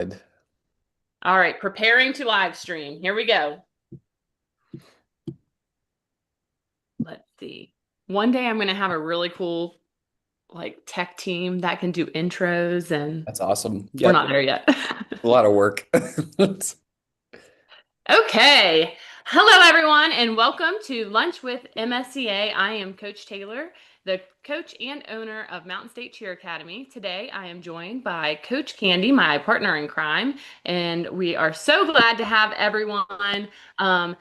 Good. All right, preparing to live stream. Here we go. Let's see. One day I'm going to have a really cool tech team that can do intros and That's awesome. we're Yep. not there yet. A lot of work. Okay. Hello everyone and welcome to Lunch with MSCA. I am Coach Taylor, the coach and owner of Mountain State Cheer Academy. Today I am joined by Coach Candy, my partner in crime, and we are so glad to have everyone. Um,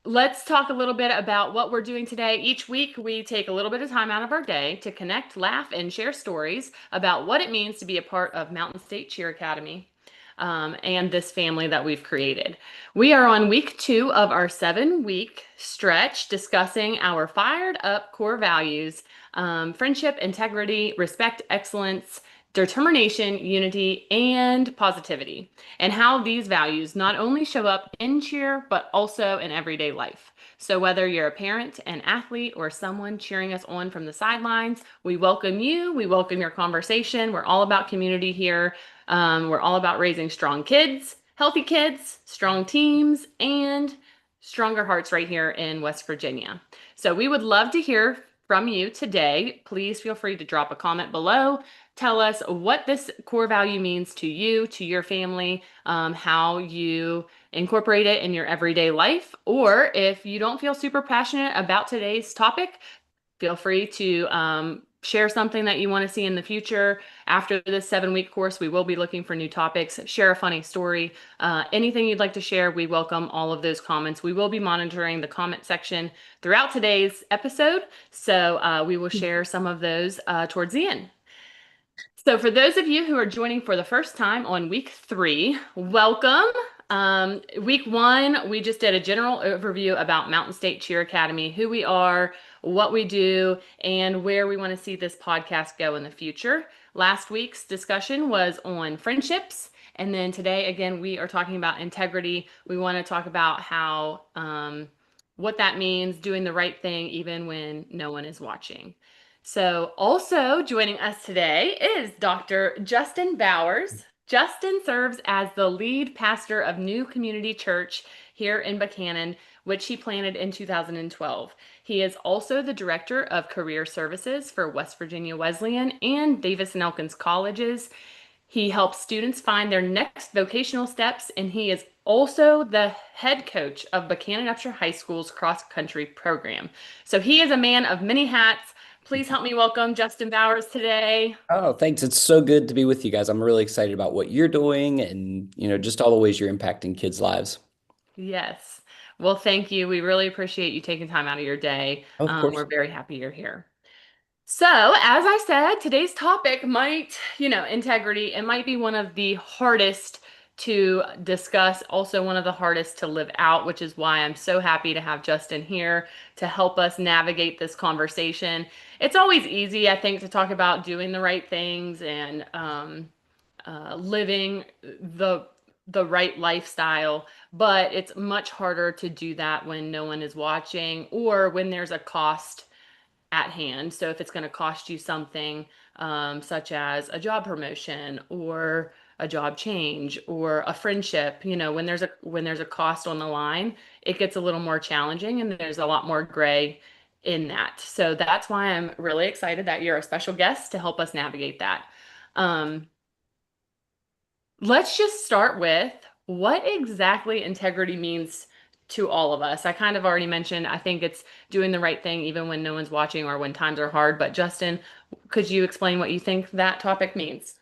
Let's talk a little bit about what we're doing today. Each week, we take a little bit of time out of our day to connect, laugh, and share stories about what it means to be a part of Mountain State Cheer Academy and this family that we've created. We are on week 2 of our 7-week stretch discussing our fired up core values: friendship, integrity, respect, excellence, determination, unity, and positivity, and how these values not only show up in cheer, but also in everyday life. So, whether you're a parent, an athlete, or someone cheering us on from the sidelines, we welcome you. We welcome your conversation. We're all about community here. We're all about raising strong kids, healthy kids, strong teams, and stronger hearts right here in West Virginia. So, we would love to hear from you today. Please feel free to drop a comment below. Tell us what this core value means to you, to your family, how you incorporate it in your everyday life. Or if you don't feel super passionate about today's topic, feel free to share something that you want to see in the future. After this 7-week course, we will be looking for new topics. Share a funny story. Anything you'd like to share, we welcome all of those comments. We will be monitoring the comment section throughout today's episode. So we will share some of those towards the end. So, for those of you who are joining for the first time on week 3, welcome. Week 1, we just did a general overview about Mountain State Cheer Academy, who we are, what we do, and where we want to see this podcast go in the future. Last week's discussion was on friendships. And then today, again, we are talking about integrity. We want to talk about how, what that means, doing the right thing, even when no one is watching. So, also joining us today is Dr. Justin Bowers. Justin serves as the lead pastor of New Community Church here in Buchanan, which he planted in 2012. He is also the director of career services for West Virginia Wesleyan and Davis and Elkins colleges. He helps students find their next vocational steps, and he is also the head coach of Buchanan Upshur High School's cross country program. So he is a man of many hats. Please help me welcome Justin Bowers today. Oh, thanks. It's so good to be with you guys. I'm really excited about what you're doing and, just all the ways you're impacting kids' lives. Yes. Well, thank you. We really appreciate you taking time out of your day. Of course. We're very happy you're here. So, as I said, today's topic might, integrity, it might be one of the hardest to discuss, also one of the hardest to live out, which is why I'm so happy to have Justin here to help us navigate this conversation. It's always easy, I think, to talk about doing the right things and living the right lifestyle, but it's much harder to do that when no one is watching or when there's a cost at hand. So if it's going to cost you something, such as a job promotion or a job change or a friendship, when there's a cost on the line, it gets a little more challenging and there's a lot more gray in that. So that's why I'm really excited that you're a special guest to help us navigate that. Um, let's just start with what exactly integrity means to all of us. I kind of already mentioned, I think it's doing the right thing even when no one's watching or when times are hard. But Justin, could you explain what you think that topic means?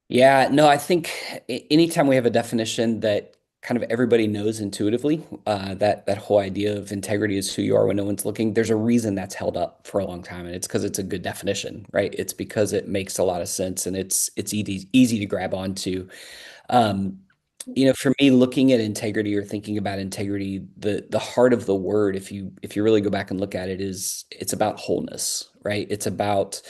Yeah, no, I think anytime we have a definition that kind of everybody knows intuitively, that whole idea of integrity is who you are when no one's looking, there's a reason that's held up for a long time, and it's because it's a good definition, right? It's because it makes a lot of sense and it's easy to grab onto. Um, for me, looking at integrity or thinking about integrity, the heart of the word, if you really go back and look at it, is it's about wholeness, right? It's about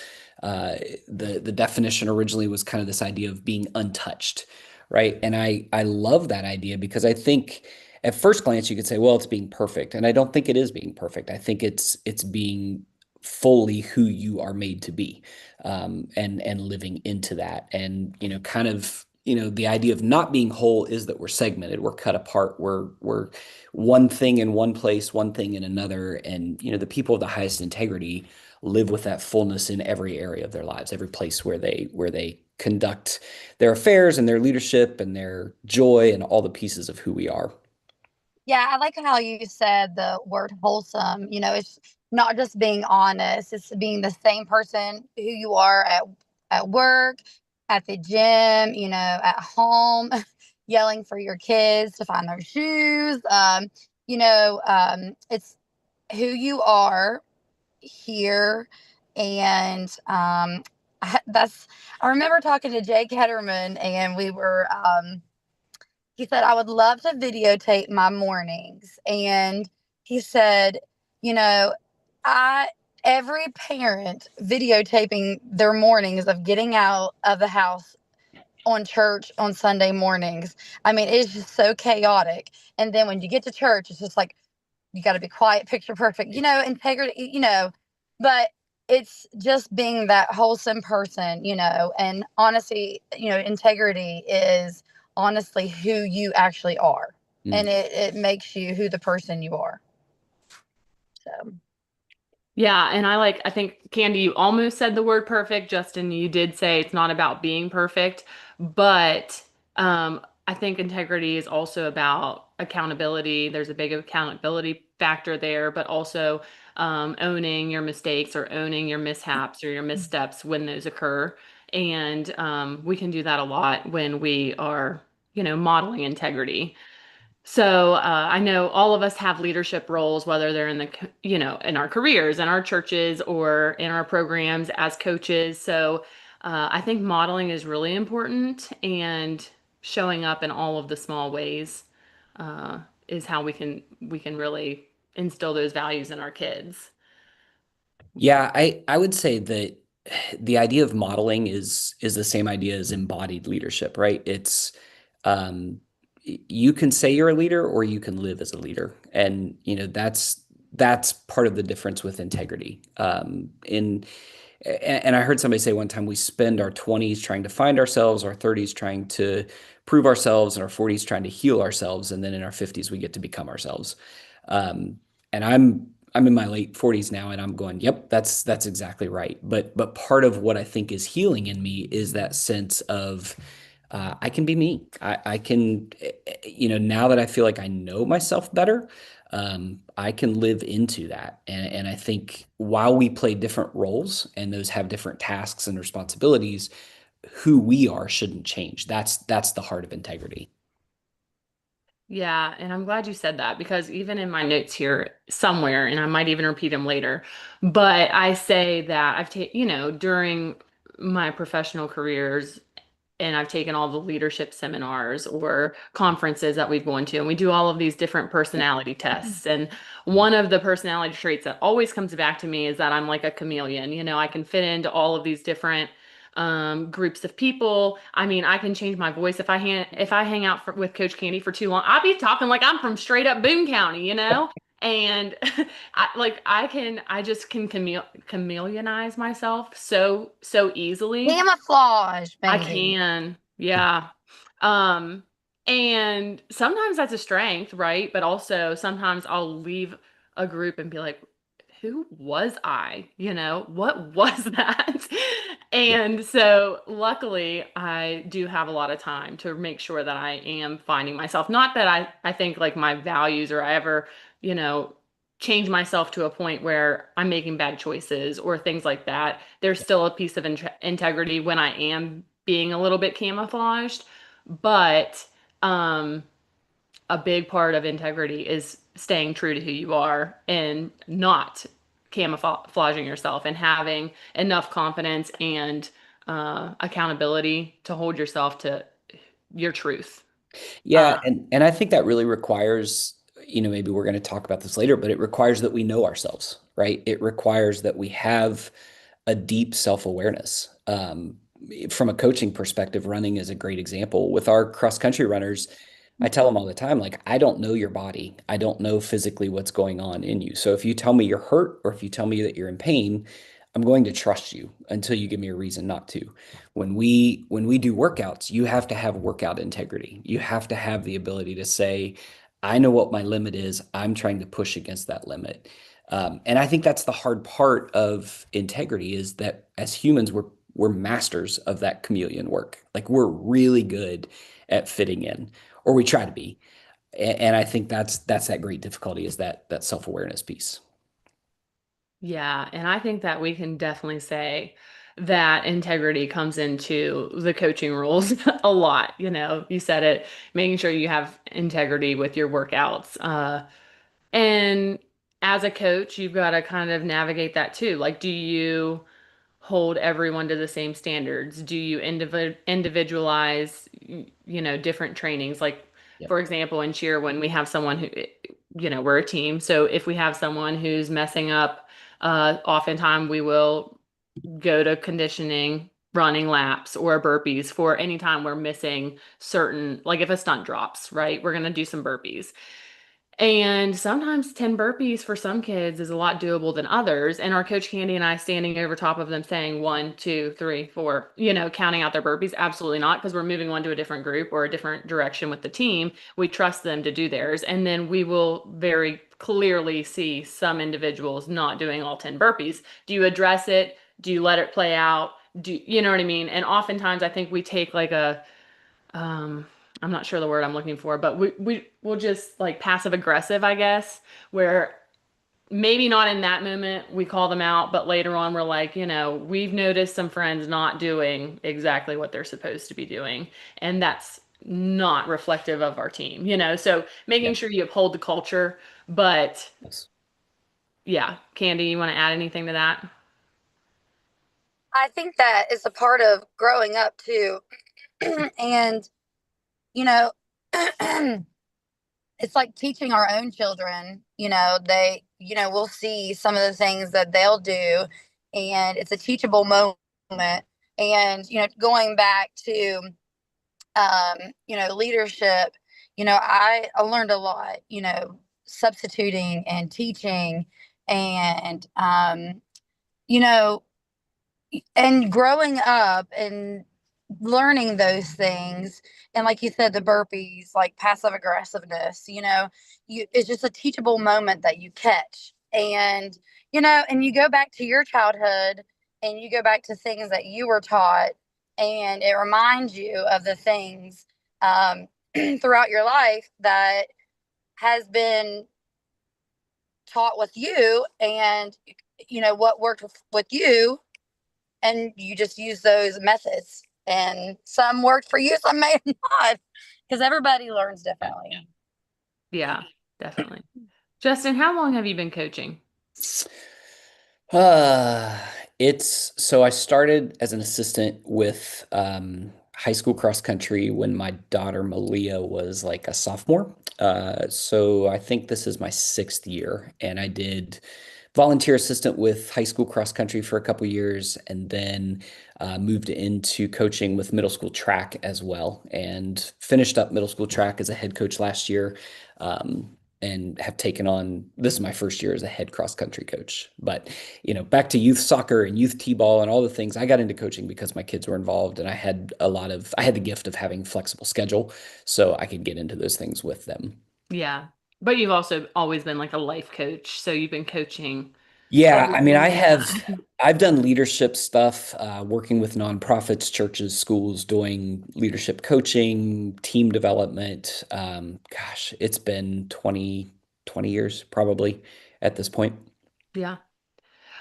the definition originally was kind of this idea of being untouched, right? And I love that idea because I think at first glance you could say, well, it's being perfect, and I don't think it is being perfect. I think it's being fully who you are made to be, and living into that, and kind of. the idea of not being whole is that we're segmented, we're cut apart, we're one thing in one place, one thing in another. And, the people of the highest integrity live with that fullness in every area of their lives, every place where they conduct their affairs and their leadership and their joy and all the pieces of who we are. Yeah, I like how you said the word wholesome. It's not just being honest, it's being the same person who you are at work, at the gym, at home, yelling for your kids to find their shoes. It's who you are here. And I remember talking to Jake Ketterman, and he said, I would love to videotape my mornings. And he said, you know, I, every parent videotaping their mornings of getting out of the house on church on Sunday mornings. I mean, it's just so chaotic. And then when you get to church, it's just like, you got to be quiet, picture perfect, integrity, but it's just being that wholesome person, and honesty, integrity is honestly who you actually are. And Mm. it makes you who the person you are. So, Yeah, and I think Candy, you almost said the word perfect. Justin, you did say it's not about being perfect, but I think integrity is also about accountability. There's a big accountability factor there, but also owning your mistakes or owning your mishaps or your missteps when those occur. And we can do that a lot when we are, modeling integrity. So I know all of us have leadership roles, whether they're in in our careers, in our churches, or in our programs as coaches. So I think modeling is really important, and showing up in all of the small ways is how we can really instill those values in our kids. Yeah, I would say that the idea of modeling is the same idea as embodied leadership, right? It's you can say you're a leader or you can live as a leader. And that's part of the difference with integrity. And I heard somebody say one time we spend our 20s trying to find ourselves, our 30s trying to prove ourselves, and our 40s trying to heal ourselves, and then in our 50s we get to become ourselves. And I'm in my late 40s now, and I'm going, yep, that's exactly right. But part of what I think is healing in me is that sense of I can be me. I can, now that I feel like I know myself better, I can live into that. And I think while we play different roles and those have different tasks and responsibilities, who we are shouldn't change. That's the heart of integrity. Yeah, and I'm glad you said that because even in my notes here somewhere, and I might even repeat them later, but I say that I've taken, during my professional careers, and I've taken all the leadership seminars or conferences that we've gone to, and we do all of these different personality tests. And one of the personality traits that always comes back to me is that I'm like a chameleon. I can fit into all of these different groups of people. I mean, I can change my voice if I hang out with Coach Candy for too long. I'll be talking like I'm from straight up Boone County, and I just can chameleonize myself so easily. camouflage, I baby. can, yeah. Um, and sometimes that's a strength, right? But also sometimes I'll leave a group and be like, who was I? What was that? Yeah. And so luckily I do have a lot of time to make sure that I am finding myself. Not that I think like my values or I ever, you know, change myself to a point where I'm making bad choices or things like that. There's still a piece of integrity when I am being a little bit camouflaged, but a big part of integrity is staying true to who you are and not camouflaging yourself and having enough confidence and accountability to hold yourself to your truth. Yeah, and I think that really requires, maybe we're going to talk about this later, but it requires that we know ourselves, right? It requires that we have a deep self-awareness. From a coaching perspective, running is a great example. With our cross-country runners, I tell them all the time, like, I don't know your body. I don't know physically what's going on in you. So if you tell me you're hurt or if you tell me that you're in pain, I'm going to trust you until you give me a reason not to. When we do workouts, you have to have workout integrity. You have to have the ability to say, I know what my limit is. I'm trying to push against that limit. And I think that's the hard part of integrity is that as humans, we're masters of that chameleon work. Like we're really good at fitting in, or we try to be. And I think that's that great difficulty is that self-awareness piece. Yeah, and I think that we can definitely say that integrity comes into the coaching rules a lot. You know, you said it, making sure you have integrity with your workouts. And as a coach, you've got to kind of navigate that too. Like, do you hold everyone to the same standards? Do you individualize, different trainings? Like, Yep. for example, in cheer, when we have someone who, we're a team. So if we have someone who's messing up, oftentimes we will go to conditioning, running laps or burpees for any time we're missing certain, like if a stunt drops, right? We're going to do some burpees. And sometimes 10 burpees for some kids is a lot doable than others. And our coach Candy and I standing over top of them saying 1, 2, 3, 4, counting out their burpees. Absolutely not, because we're moving on to a different group or a different direction with the team. We trust them to do theirs. And then we will very clearly see some individuals not doing all 10 burpees. Do you address it? Do you let it play out? Do you know what I mean? And oftentimes I think we take like a um I'm not sure the word I'm looking for, but we will just like passive aggressive, I guess, where maybe not in that moment we call them out, but later on we're like, we've noticed some friends not doing exactly what they're supposed to be doing, and that's not reflective of our team, So making Yeah. sure you uphold the culture, but Yes. yeah, Candy, you want to add anything to that? I think that is a part of growing up too. And, you know, it's like teaching our own children, we'll see some of the things that they'll do, and it's a teachable moment. And, going back to, leadership, I learned a lot, substituting and teaching and, you know, and growing up and learning those things, and like you said, the burpees, like passive aggressiveness, it's just a teachable moment that you catch. And and you go back to your childhood and you go back to things that you were taught, and it reminds you of the things throughout your life that has been taught with you, and what worked with you, and you just use those methods. And some worked for you, some may not, because everybody learns Yeah. differently. Yeah, definitely. Justin, how long have you been coaching? Uh, it's so I started as an assistant with high school cross country when my daughter Malia was like a sophomore. So I think this is my sixth year, and I did volunteer assistant with high school cross country for a couple years, and then moved into coaching with middle school track as well, and finished up middle school track as a head coach last year. And have taken on this is my first year as a head cross country coach. But back to youth soccer and youth t-ball and all the things. I got into coaching because my kids were involved, and I had the gift of having flexible schedule, so I could get into those things with them. Yeah. But you've also always been like a life coach, so you've been coaching Yeah, I mean, everything under the sun. I've done leadership stuff, working with nonprofits, churches, schools, doing leadership coaching, team development. Gosh, it's been 20 years probably at this point. Yeah.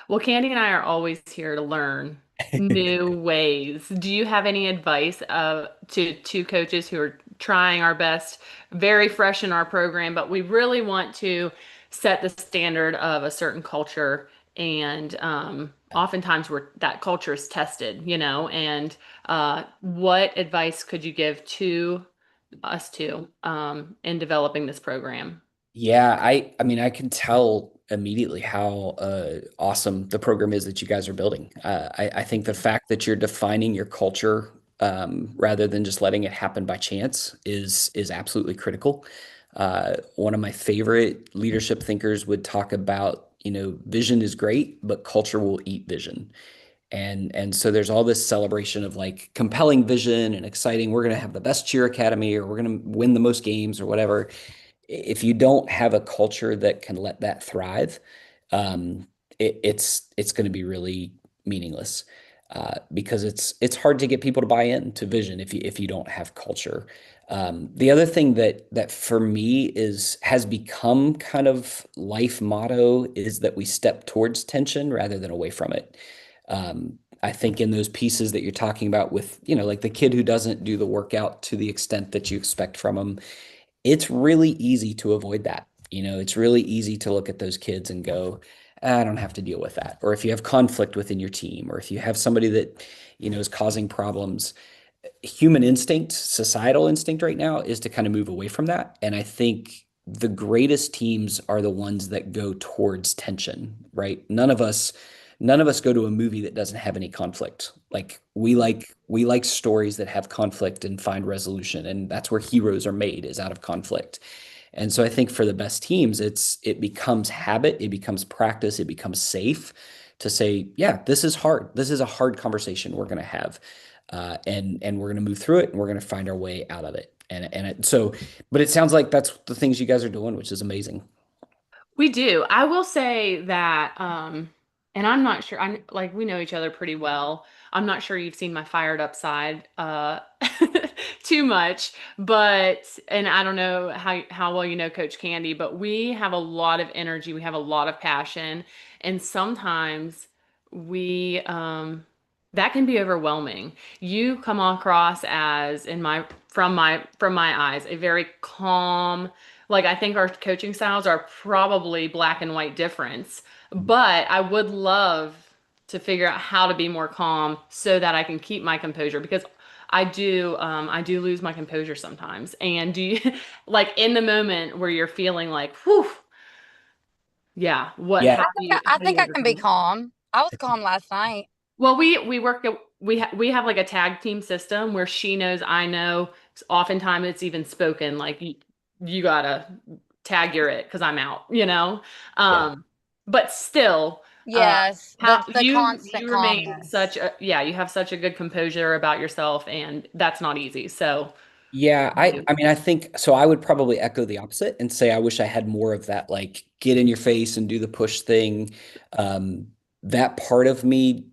Well, Candy and I are always here to learn new ways. Do you have any advice to coaches who are trying our best, very fresh in our program, but we really want to set the standard of a certain culture, and oftentimes that culture is tested, and what advice could you give to us two in developing this program? Yeah, I mean, I can tell immediately how awesome the program is that you guys are building. I think the fact that you're defining your culture rather than just letting it happen by chance is absolutely critical. One of my favorite leadership thinkers would talk about, vision is great, but culture will eat vision. And so there's all this celebration of like compelling vision and exciting. We're going to have the best cheer academy, or we're going to win the most games or whatever. If you don't have a culture that can let that thrive, um, it's going to be really meaningless, because it's hard to get people to buy into vision if you don't have culture. The other thing that for me is has become kind of life motto is that we step towards tension rather than away from it. I think in those pieces that you're talking about with, like the kid who doesn't do the workout to the extent that you expect from them, it's really easy to avoid that. It's really easy to look at those kids and go, "Ah, I don't have to deal with that." Or if you have conflict within your team, or if you have somebody that, is causing problems, human instinct, societal instinct right now is to kind of move away from that. And I think the greatest teams are the ones that go towards tension, right? None of us go to a movie that doesn't have any conflict. Like we like stories that have conflict and find resolution, and that's where heroes are made, is out of conflict. And so I think for the best teams, it becomes habit, it becomes practice, it becomes safe to say, yeah, this is hard. This is a hard conversation we're going to have, and we're going to move through it, and we're going to find our way out of it. But it sounds like that's the things you guys are doing, which is amazing. We do. I will say that, and I'm not sure. I'm like we know each other pretty well. I'm not sure you've seen my fired up side too much, but and I don't know how well you know Coach Candy, but we have a lot of energy. We have a lot of passion, and sometimes we that can be overwhelming. You come across as in my from my eyes a very calm, like I think our coaching styles are probably black and white difference, but I would love to figure out how to be more calm so that I can keep my composure because I do lose my composure sometimes. And do you like in the moment where you're feeling like, whew, yeah, Yeah, I how do think you I can be overcome it? calm. I was calm last night. Well, we have like a tag team system where she knows I know. Oftentimes it's even spoken like you gotta tag your it because I'm out. yeah. Um, but still, Yes, how the constant you remain calmness. such a yeah, you have such a good composure about yourself, and that's not easy. So Yeah, I you- I mean I think so I would probably echo the opposite and say I wish I had more of that, like get in your face and do the push thing. Um that part of me,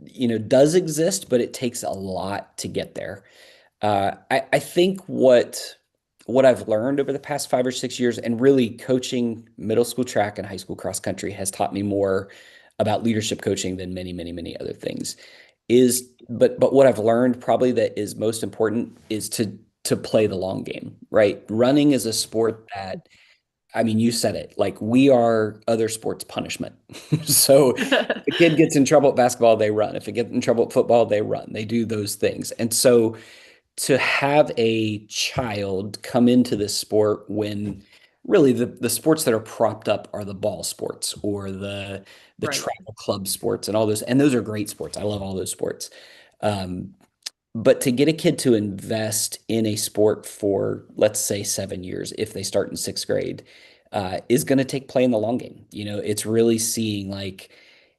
does exist, but it takes a lot to get there. I think what I've learned over the past 5 or 6 years, and really coaching middle school track and high school cross country has taught me more about leadership coaching than many, many, many other things. But what I've learned probably that is most important is to play the long game, right? Running is a sport that, I mean, you said it, like we are other sports punishment. So if a kid gets in trouble at basketball, they run. If they get in trouble at football, they run. They do those things. And so to have a child come into this sport when really the sports that are propped up are the ball sports or the right. travel club sports and those are great sports. I love all those sports. Um, but to get a kid to invest in a sport for, let's say, 7 years, if they start in sixth grade, is going to take play in the long game. It's really seeing like,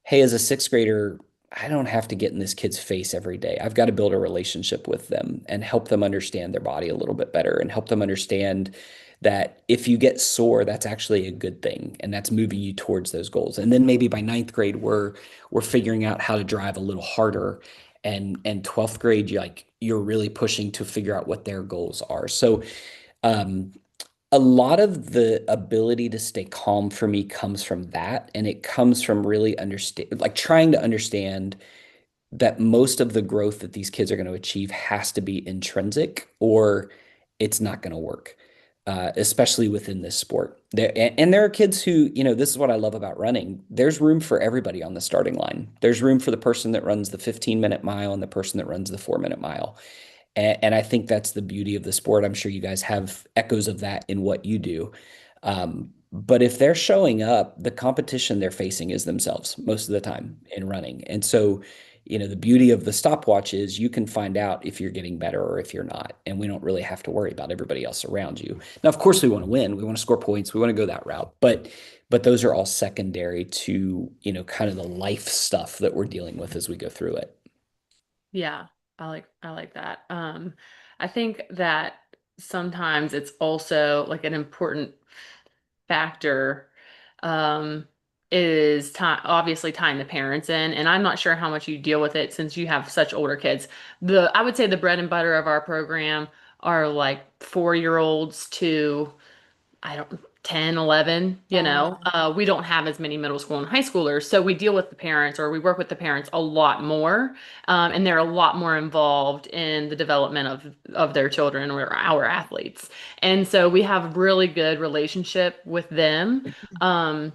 hey, as a sixth grader, I don't have to get in this kid's face every day. I've got to build a relationship with them and help them understand their body a little bit better and help them understand that if you get sore, that's actually a good thing and that's moving you towards those goals. And then maybe by ninth grade, we're figuring out how to drive a little harder, and 12th grade you're really pushing to figure out what their goals are. So um a lot of the ability to stay calm for me comes from that, and it comes from really understand, like trying to understand that most of the growth that these kids are going to achieve has to be intrinsic or it's not going to work, especially within this sport. And there are kids who, this is what I love about running. There's room for everybody on the starting line. There's room for the person that runs the 15-minute mile and the person that runs the 4-minute mile. And I think that's the beauty of the sport. I'm sure you guys have echoes of that in what you do. But if they're showing up, the competition they're facing is themselves most of the time in running. And so The beauty of the stopwatch is you can find out if you're getting better or if you're not, and we don't really have to worry about everybody else around you. Now, of course, we want to win. We want to score points. We want to go that route, but those are all secondary to, kind of the life stuff that we're dealing with as we go through it. Yeah, I like that. I think that sometimes it's also like an important factor um is time, obviously tying the parents in, and I'm not sure how much you deal with it since you have such older kids. I would say the bread and butter of our program are like 4-year olds to I don't 10, 11, we don't have as many middle school and high schoolers. So we deal with the parents or we work with the parents a lot more. And they're a lot more involved in the development of their children or our athletes. And so we have really good relationship with them. Um,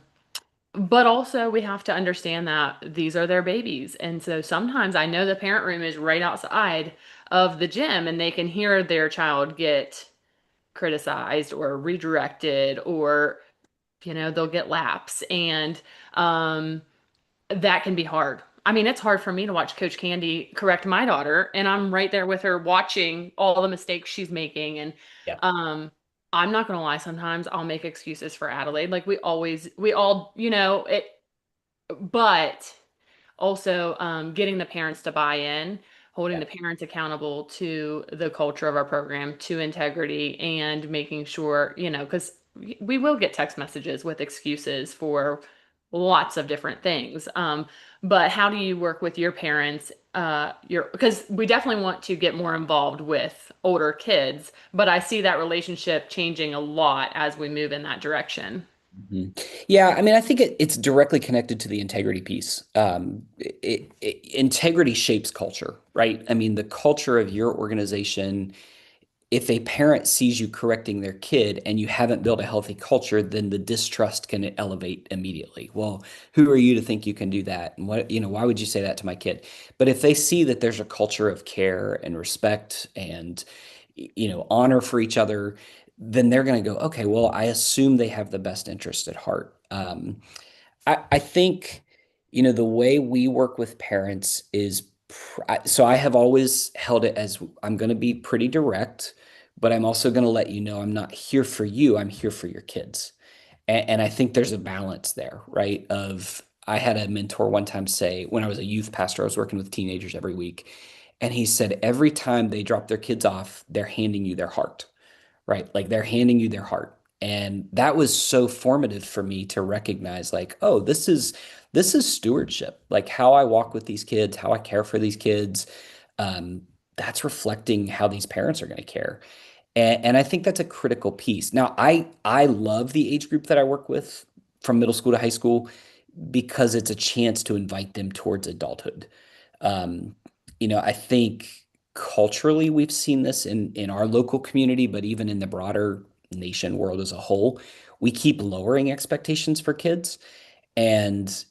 but also we have to understand that these are their babies. And so sometimes I know the parent room is right outside of the gym and they can hear their child get criticized or redirected or they'll get laps and um that can be hard. I mean, it's hard for me to watch Coach Candy correct my daughter and I'm right there with her watching all the mistakes she's making and Yeah. um I'm not gonna lie, sometimes I'll make excuses for Adelaide like we all it, but also getting the parents to buy in, holding Yeah. the parents accountable to the culture of our program, to integrity, and making sure, because we will get text messages with excuses for lots of different things. But how do you work with your parents? Because we definitely want to get more involved with older kids, but I see that relationship changing a lot as we move in that direction. Mhm. Yeah, I mean, I think it's directly connected to the integrity piece. Integrity shapes culture, right? I mean, the culture of your organization, if a parent sees you correcting their kid and you haven't built a healthy culture, then the distrust can elevate immediately. Well, who are you to think you can do that? And why would you say that to my kid? But if they see that there's a culture of care and respect and, honor for each other, then they're going to go, okay, well, I assume they have the best interest at heart. I think, the way we work with parents is, so I have always held it as I'm going to be pretty direct, but I'm also going to let you know I'm not here for you. I'm here for your kids. And I think there's a balance there, right? I had a mentor one time say, when I was a youth pastor, I was working with teenagers every week. And he said, every time they drop their kids off, they're handing you their heart, right? Like they're handing you their heart. And that was so formative for me to recognize like, oh, this is stewardship. Like how I walk with these kids, how I care for these kids, um, that's reflecting how these parents are going to care. And I think that's a critical piece. Now, I love the age group that I work with from middle school to high school because it's a chance to invite them towards adulthood. Um, I think culturally we've seen this in our local community, but even in the broader nation world as a whole, we keep lowering expectations for kids. And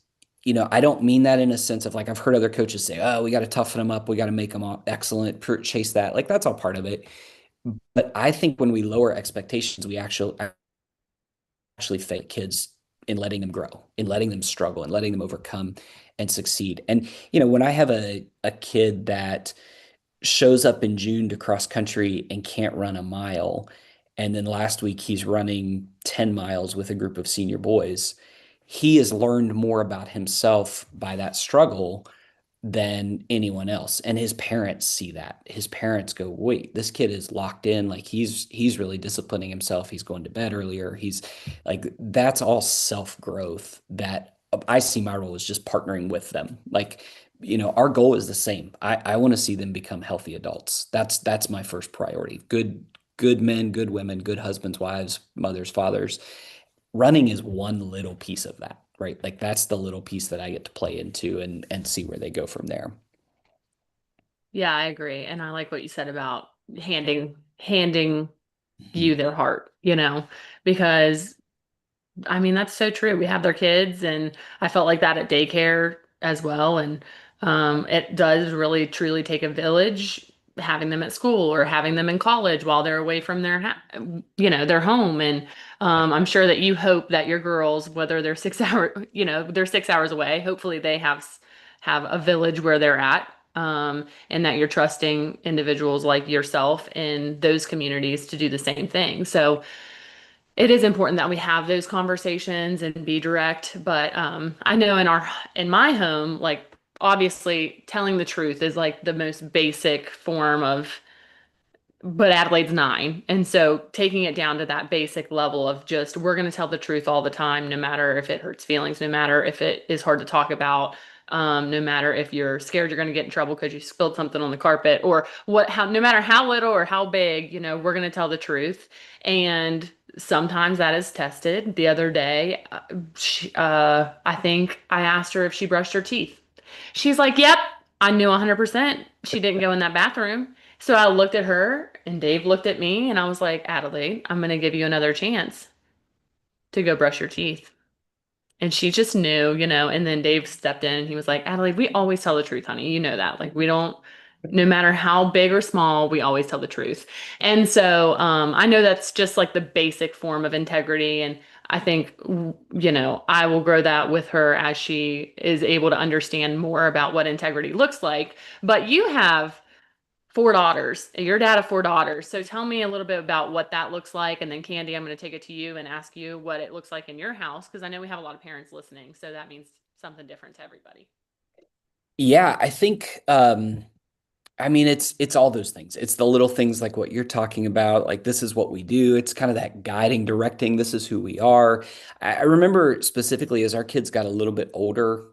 I don't mean that in a sense of like I've heard other coaches say, "Oh, we got to toughen them up, we got to make them all excellent, chase that." Like that's all part of it. But I think when we lower expectations, we actually fail kids in letting them grow, in letting them struggle, and letting them overcome and succeed. And when I have a kid that shows up in June to cross country and can't run a mile, and then last week he's running 10 miles with a group of senior boys, he has learned more about himself by that struggle than anyone else. And his parents see that. His parents go, "Wait, this kid is locked in. Like he's really disciplining himself. He's going to bed earlier. He's like that's all self-growth that I see my role as just partnering with them. Like, our goal is the same. I want to see them become healthy adults. That's my first priority. Good men, good women, good husbands, wives, mothers, fathers. Running is one little piece of that, right? Like that's the little piece that I get to play into and see where they go from there. Yeah, I agree. And I like what you said about handing you Mhm. their heart, because I mean, that's so true. We have their kids, and I felt like that at daycare as well. And it does really truly take a village having them at school or having them in college while they're away from their home. And I'm sure that you hope that your girls, whether they're 6 hours, they're 6 hours away, hopefully they have a village where they're at, and that you're trusting individuals like yourself in those communities to do the same thing. So it is important that we have those conversations and be direct. But I know in my home, like obviously telling the truth is like the most basic form of, but Adelaide's 9. And so taking it down to that basic level of just, we're going to tell the truth all the time, no matter if it hurts feelings, no matter if it is hard to talk about, no matter if you're scared you're going to get in trouble because you spilled something on the carpet or no matter how little or how big, we're going to tell the truth. And sometimes that is tested. The other day, I think I asked her if she brushed her teeth. She's like, yep, I knew 100% she didn't go in that bathroom. So I looked at her and Dave looked at me and I was like, Adelaide, I'm going to give you another chance to go brush your teeth. And she just knew, and then Dave stepped in and he was like, Adelaide, we always tell the truth, honey. You know that. Like, we don't, no matter how big or small, we always tell the truth. And so I know that's just like the basic form of integrity. And I think, I will grow that with her as she is able to understand more about what integrity looks like. But you have 4 daughters. Your dad of 4 daughters. So tell me a little bit about what that looks like. And then Candy, I'm going to take it to you and ask you what it looks like in your house, because I know we have a lot of parents listening. So that means something different to everybody. Yeah, I think I mean it's all those things. It's the little things like what you're talking about, like this is what we do. It's kind of that guiding, directing, this is who we are. I remember specifically as our kids got a little bit older,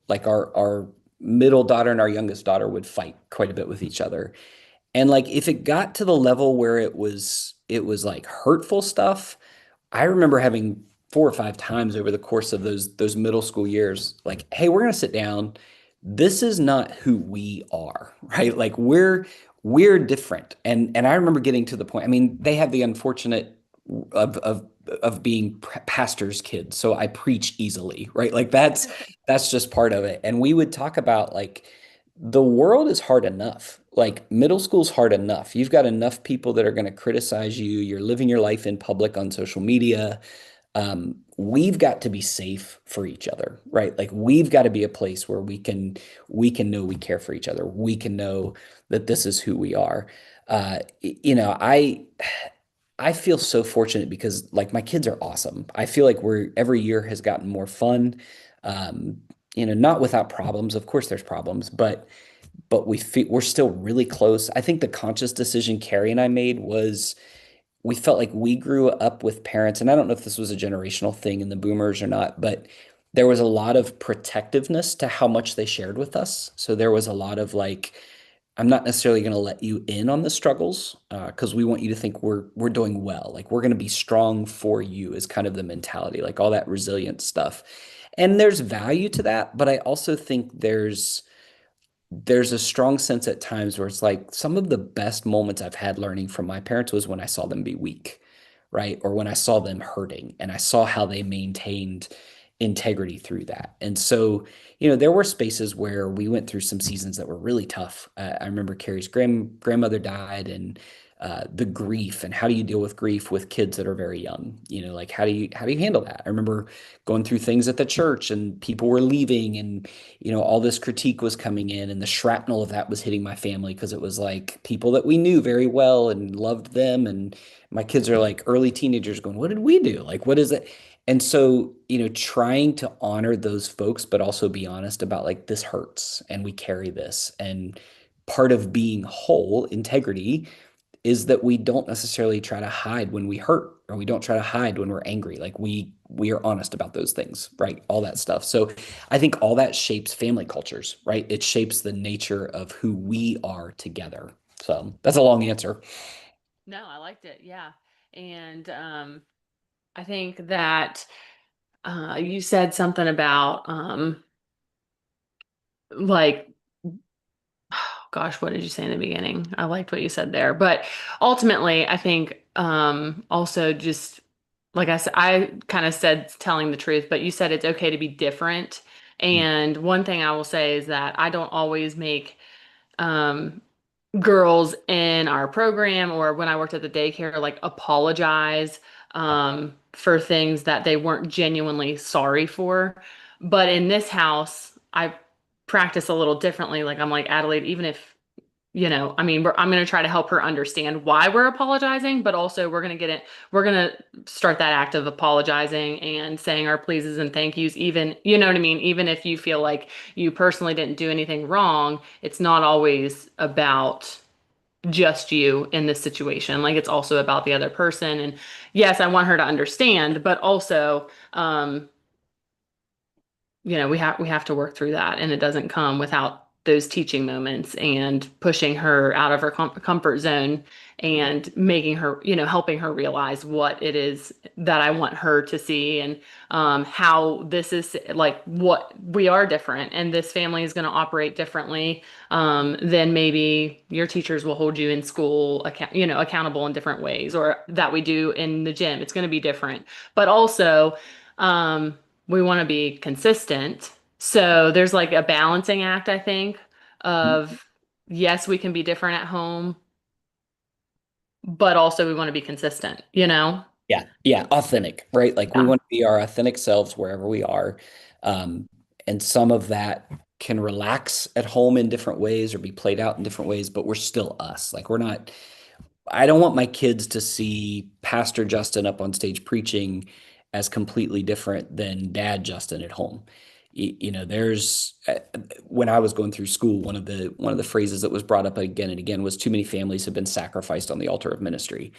like our middle daughter and our youngest daughter would fight quite a bit with each other. And like if it got to the level where it was like hurtful stuff, I remember having 4 or 5 times over the course of those middle school years, like, hey, we're gonna sit down. This is not who we are, right? Like we're different. And I remember getting to the point. I mean, they have the unfortunate of being pastors' kids, so I preach easily, right? Like that's just part of it. And we would talk about like the world is hard enough. Like middle school's hard enough. You've got enough people that are going to criticize you. You're living your life in public on social media. We've got to be safe for each other, right? Like we've got to be a place where we can know we care for each other. We can know that this is who we are. I feel so fortunate because like my kids are awesome. I feel like we're every year has gotten more fun. Um, not without problems. Of course, there's problems, but we're still really close. I think the conscious decision Carrie and I made was we felt like we grew up with parents, and I don't know if this was a generational thing in the boomers or not, but there was a lot of protectiveness to how much they shared with us. So there was a lot of like, I'm not necessarily going to let you in on the struggles because we want you to think we're doing well. Like we're going to be strong for you is kind of the mentality, like all that resilient stuff. And there's value to that, but I also think there's a strong sense at times where it's like some of the best moments I've had learning from my parents was when I saw them be weak, right? Or when I saw them hurting and I saw how they maintained integrity through that. And so, there were spaces where we went through some seasons that were really tough. I remember Carrie's grandmother died and the grief and how do you deal with grief with kids that are very young? Like how do you handle that? I remember going through things at the church and people were leaving and all this critique was coming in and the shrapnel of that was hitting my family because it was like people that we knew very well and loved them. And my kids are like early teenagers going, what did we do? Like, what is it? And so, trying to honor those folks, but also be honest about like, this hurts and we carry this. And part of being whole, integrity, is that we don't necessarily try to hide when we hurt or we don't try to hide when we're angry. Like we are honest about those things, right? All that stuff. So I think all that shapes family cultures, right? It shapes the nature of who we are together. So that's a long answer. No, I liked it. Yeah. And I think that you said something about like, gosh, what did you say in the beginning? I liked what you said there. But ultimately, I think also just like I said, I kind of said telling the truth, but you said it's okay to be different. And one thing I will say is that I don't always make um, girls in our program or when I worked at the daycare like apologize for things that they weren't genuinely sorry for. But in this house, I practice a little differently. Like I'm like, Adelaide, even if, I mean, I'm going to try to help her understand why we're apologizing, but also we're going to start that act of apologizing and saying our pleases and thank yous, even, you know what I mean? Even if you feel like you personally didn't do anything wrong, it's not always about just you in this situation. Like it's also about the other person. And yes, I want her to understand, but also, we have to work through that, and it doesn't come without those teaching moments and pushing her out of her comfort zone and making her, helping her realize what it is that I want her to see, and how this is like what we are different, and this family is going to operate differently than maybe your teachers will hold you in school, accountable in different ways, or that we do in the gym. It's going to be different, but also. Um, we want to be consistent. So there's like a balancing act, I think, of yes, we can be different at home, but also we want to be consistent, you know? Yeah, yeah, authentic, right? Like we Yeah. want to be our authentic selves wherever we are. Um, and some of that can relax at home in different ways or be played out in different ways, but we're still us. Like we're not, I don't want my kids to see Pastor Justin up on stage preaching as completely different than Dad Justin at home. There's when I was going through school, one of the phrases that was brought up again and again was too many families have been sacrificed on the altar of ministry.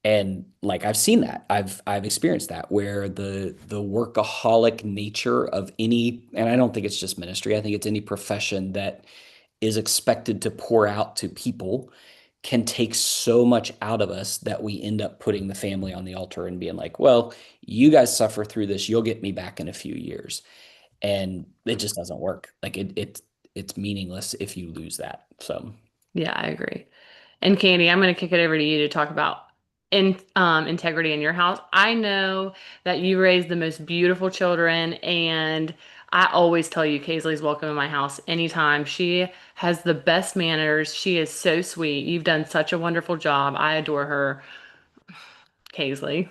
And like I've seen that. I've experienced that where the workaholic nature of any, and I don't think it's just ministry, I think it's any profession that is expected to pour out to people can take so much out of us that we end up putting the family on the altar and being like, well, you guys suffer through this, you'll get me back in a few years. And it just doesn't work. Like it's meaningless if you lose that. So Yeah, I agree. And Candy, I'm going to kick it over to you to talk about integrity in your house. I know that you raise the most beautiful children, and I always tell you, Kaisley's welcome in my house anytime. She has the best manners. She is so sweet. You've done such a wonderful job. I adore her, Kaisley.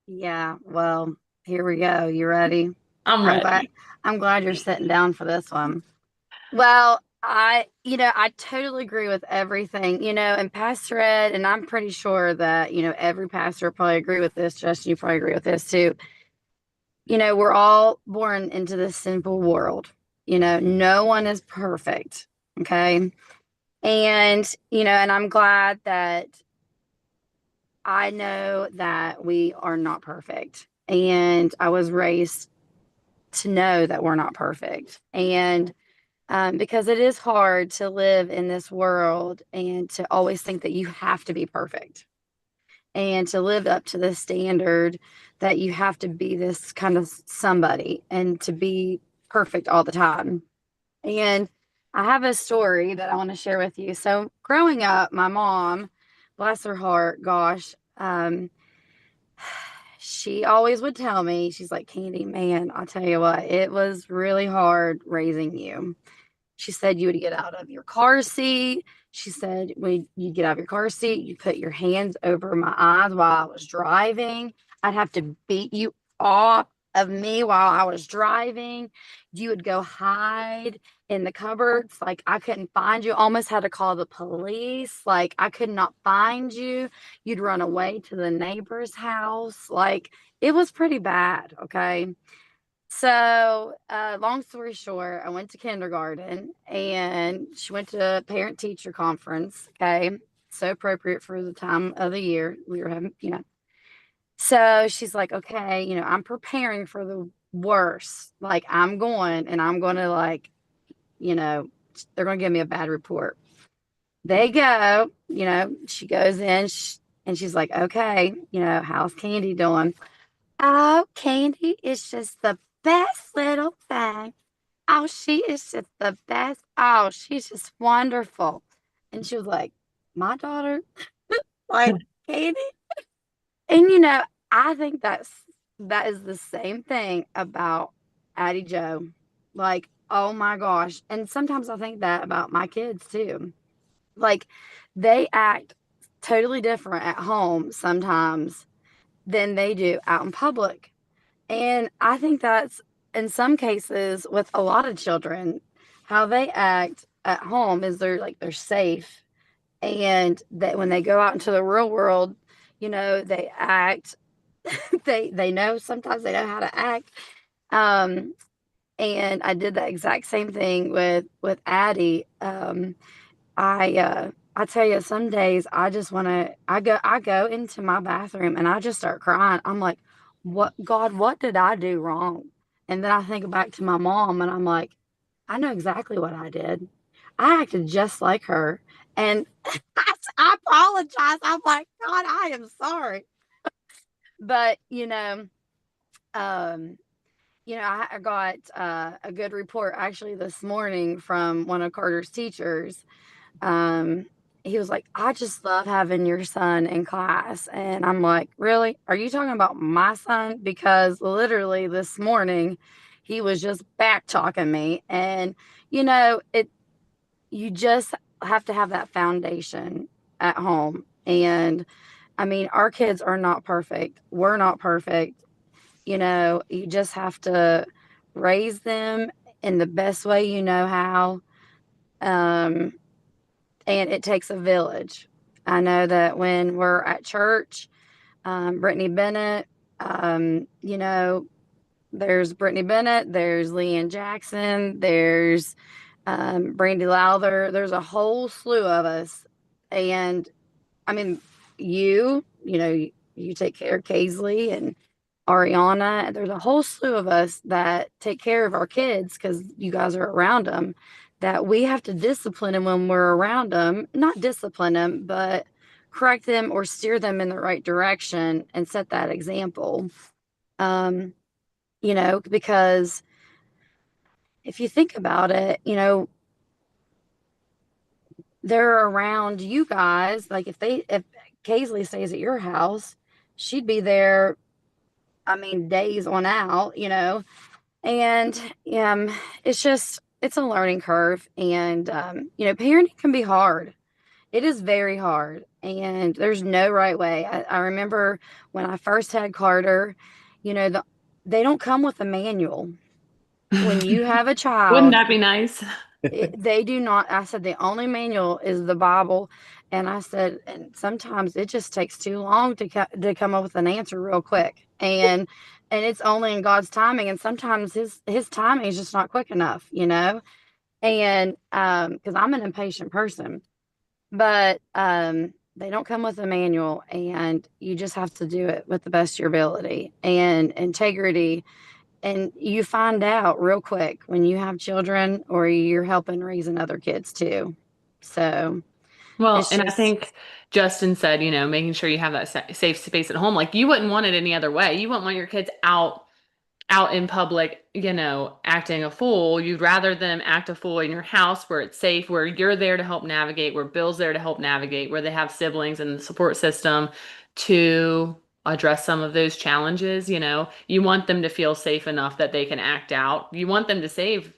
Yeah, well, here we go. You ready? I'm I'm glad ready. I'm glad you're sitting down for this one. Well, I totally agree with everything, and Pastor Ed, and I'm pretty sure that, every pastor probably agree with this. Justin, you probably agree with this too. We're all born into this sinful world. No one is perfect. Okay. And I'm glad that I know that we are not perfect. And I was raised to know that we're not perfect. And because it is hard to live in this world and to always think that you have to be perfect and to live up to the standard that you have to be this kind of somebody and to be perfect all the time. And I have a story that I want to share with you. So, growing up, my mom, bless her heart, gosh, she always would tell me, she's like, Candy, man, I'll tell you what, it was really hard raising you. She said you would get out of your car seat. She said when you get out of your car seat, you put your hands over my eyes while I was driving. I'd have to beat you off of me while I was driving. You would go hide in the cupboards. Like I couldn't find you. Almost had to call the police. Like I could not find you. You'd run away to the neighbor's house. Like it was pretty bad. Okay. So, long story short, I went to kindergarten and she went to parent teacher conference. Okay. So appropriate for the time of the year we were having. So she's like, okay, I'm preparing for the worst. Like, I'm going and I'm going to, like, you know, they're going to give me a bad report. They go, she goes in and she's like, okay, how's Candy doing? Oh, Candy is just the best little thing. Oh, she is just the best. Oh, she's just wonderful. And she was like, my daughter, like Candy. And I think that is the same thing about Addie Joe. Like, oh my gosh. And sometimes I think that about my kids too. Like, they act totally different at home sometimes than they do out in public. And I think that's in some cases with a lot of children. how they act at home is they're safe, and that when they go out into the real world, they act. They know, sometimes they know how to act. Um, and I did that exact same thing with Addie. I tell you, some days I just want to. I go into my bathroom and I just start crying. I'm like, "What, God? What did I do wrong?" And then I think back to my mom, and I'm like, "I know exactly what I did. I acted just like her." And I apologize. I'm like, "God, I am sorry." But um, I got a good report actually this morning from one of Carter's teachers. um, he was like, "I just love having your son in class." And I'm like, "Really? Are you talking about my son?" Because literally this morning, he was just back talking me. And, you just have to have that foundation at home. And I mean, our kids are not perfect. We're not perfect. You just have to raise them in the best way you know how. Um, and it takes a village. I know that when we're at church, Brittany Bennett, there's Brittany Bennett, there's Leanne Jackson, there's Brandy Lowther. There's a whole slew of us. And I mean, you take care of Kaisley and Ariana. There's a whole slew of us that take care of our kids because you guys are around them, that we have to discipline them when we're around them. Not discipline them, but correct them or steer them in the right direction and set that example. Um, because if you think about it, they're around you guys. Like if Kaisley stays at your house, she'd be there, I mean, days on out, and it's a learning curve. And parenting can be hard. It is very hard, and there's no right way. I remember when I first had Carter, they don't come with a manual. When you have a Wouldn't child, that be nice? they do not. I said the only manual is the Bible. And I said, and sometimes it just takes too long to come up with an answer real quick. And it's only in God's timing, and sometimes his timing is just not quick enough, and because I'm an impatient person. But they don't come with a manual, and you just have to do it with the best of your ability and integrity. And you find out real quick when you have children or you're helping raising other kids too. So Well, it's and I just, think Justin said, making sure you have that safe space at home. Like you wouldn't want it any other way. You wouldn't want your kids out in public, acting a fool. You'd rather them act a fool in your house where it's safe, where you're there to help navigate, where Bill's there to help navigate, where they have siblings and the support system to address some of those challenges. You want them to feel safe enough that they can act out. You want them to save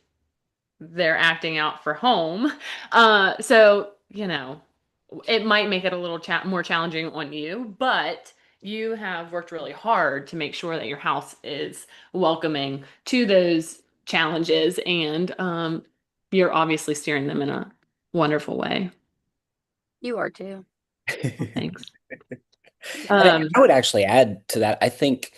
their acting out for home. So, it might make it a little more challenging on you, but you have worked really hard to make sure that your house is welcoming to those challenges, and you're obviously steering them in a wonderful way. you are too. Well, thanks. And Um, I would actually add to that. I think